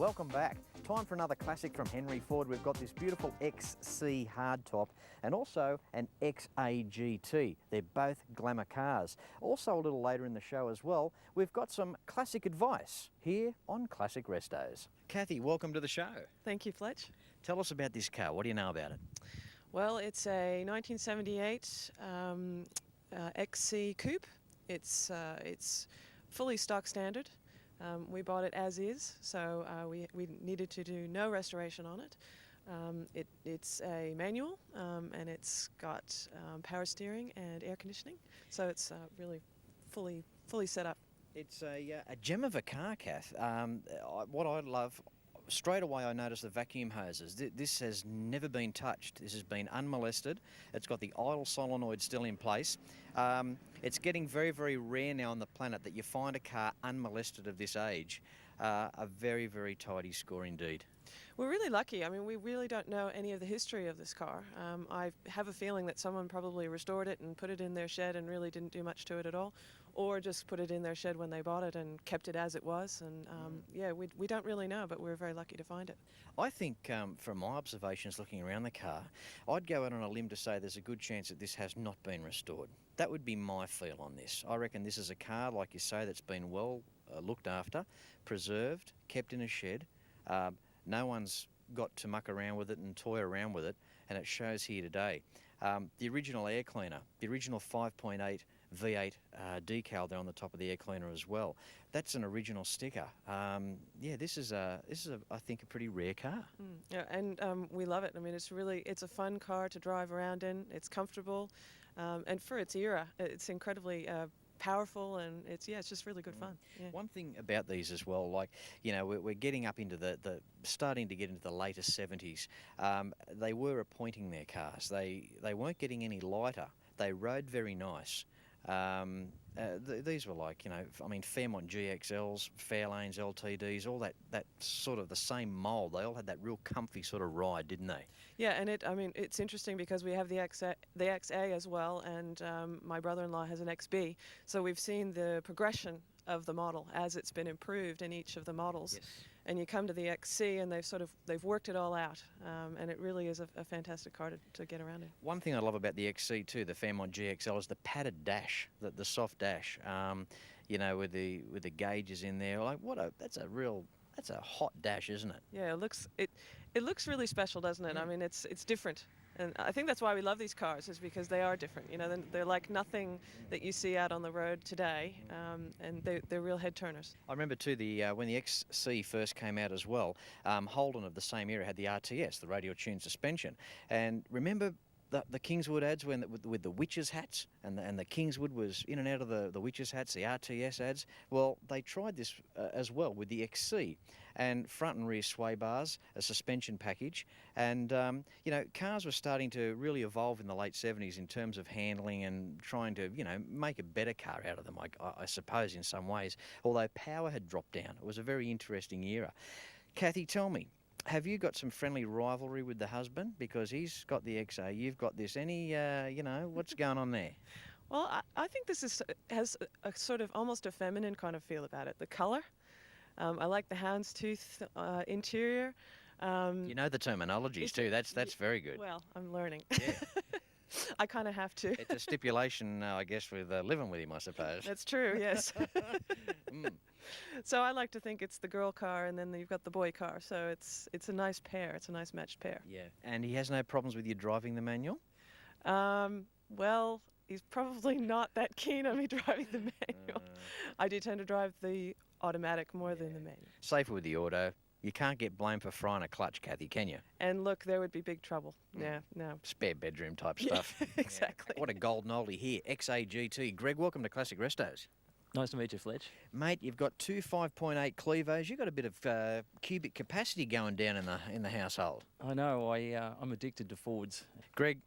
Welcome back. Time for another classic from Henry Ford. We've got this beautiful XC hardtop and also an XA GT. They're both glamour cars. Also a little later in the show as well, we've got some classic advice here on Classic Restos. Kathy, welcome to the show. Thank you, Fletch. Tell us about this car. What do you know about it? Well, it's a 1978 XC coupe. It's fully stock standard. We bought it as is, so we needed to do no restoration on it. It's a manual, and it's got power steering and air conditioning, so it's really fully set up. It's a gem of a car, Kath. What I love, straight away I noticed the vacuum hoses. This has never been touched. This has been unmolested. It's got the idle solenoid still in place. It's getting very, very rare now on the planet that you find a car unmolested of this age. A very, very tidy score indeed. We're really lucky. I mean, we really don't know any of the history of this car. I have a feeling that someone probably restored it and put it in their shed and really didn't do much to it at all, or just put it in their shed when they bought it and kept it as it was. And yeah, we don't really know, but we're very lucky to find it. I think from my observations looking around the car, I'd go out on a limb to say there's a good chance that this has not been restored. That would be my feel on this. I reckon this is a car, like you say, that's been well looked after, preserved, kept in a shed. No one's got to muck around with it and toy around with it, and it shows here today. The original air cleaner, the original 5.8 V8 decal there on the top of the air cleaner as well. That's an original sticker. Yeah, this is I think a pretty rare car. Yeah, and we love it. I mean, it's a fun car to drive around in. It's comfortable, and for its era, it's incredibly powerful, and it's just really good fun. Yeah. One thing about these as well, like, you know, we're getting up into the starting to get into the later 70s. They were appointing their cars. They weren't getting any lighter. They rode very nice. These were like, you know, I mean, Fairmont GXLs, Fairlanes, LTDs, all that sort of the same mould. They all had that real comfy sort of ride, didn't they? Yeah, and it's interesting because we have the XA as well, and my brother-in-law has an XB, so we've seen the progression of the model as it's been improved in each of the models. Yes. And you come to the XC and they've worked it all out, and it really is a fantastic car to get around in. One thing I love about the XC too, the Fairmont GXL, is the padded dash, the soft dash. You know, with the gauges in there. Like, that's a hot dash, isn't it? Yeah, it looks really special, doesn't it? I mean, it's different. And I think that's why we love these cars, is because they are different. You know, they're like nothing that you see out on the road today, and they're real head turners. I remember too when the XC first came out as well. Holden of the same era had the RTS, the radio tuned suspension, and remember the Kingswood ads with the witches' hats, and the Kingswood was in and out of the witches' hats, the RTS ads. Well, they tried this as well with the XC, and front and rear sway bars, a suspension package, and you know, cars were starting to really evolve in the late 70s in terms of handling and trying to, you know, make a better car out of them, I suppose, in some ways, although power had dropped down. It was a very interesting era. Kathy, tell me, have you got some friendly rivalry with the husband? Because he's got the XA, you've got this. Any, you know, what's going on there? Well, I think this has a sort of almost a feminine kind of feel about it. The colour, I like the houndstooth interior. You know the terminologies too. That's very good. Well, I'm learning. Yeah. I kind of have to. It's a stipulation, I guess, with living with him, I suppose. That's true, yes. So I like to think it's the girl car, and then you've got the boy car. So it's a nice pair. It's a nice matched pair. Yeah. And he has no problems with you driving the manual? Well, he's probably not that keen on me driving the manual. I do tend to drive the automatic more than the manual. Safer with the auto. You can't get blamed for frying a clutch, Kathy, can you? And look, there would be big trouble. Yeah, no. Spare bedroom type stuff. Yeah, exactly. What a golden oldie here. XA GT. Greg, welcome to Classic Restos. Nice to meet you, Fletch. Mate, you've got two 5.8 Clevos. You've got a bit of cubic capacity going down in the household. I know. I'm addicted to Fords. Greg,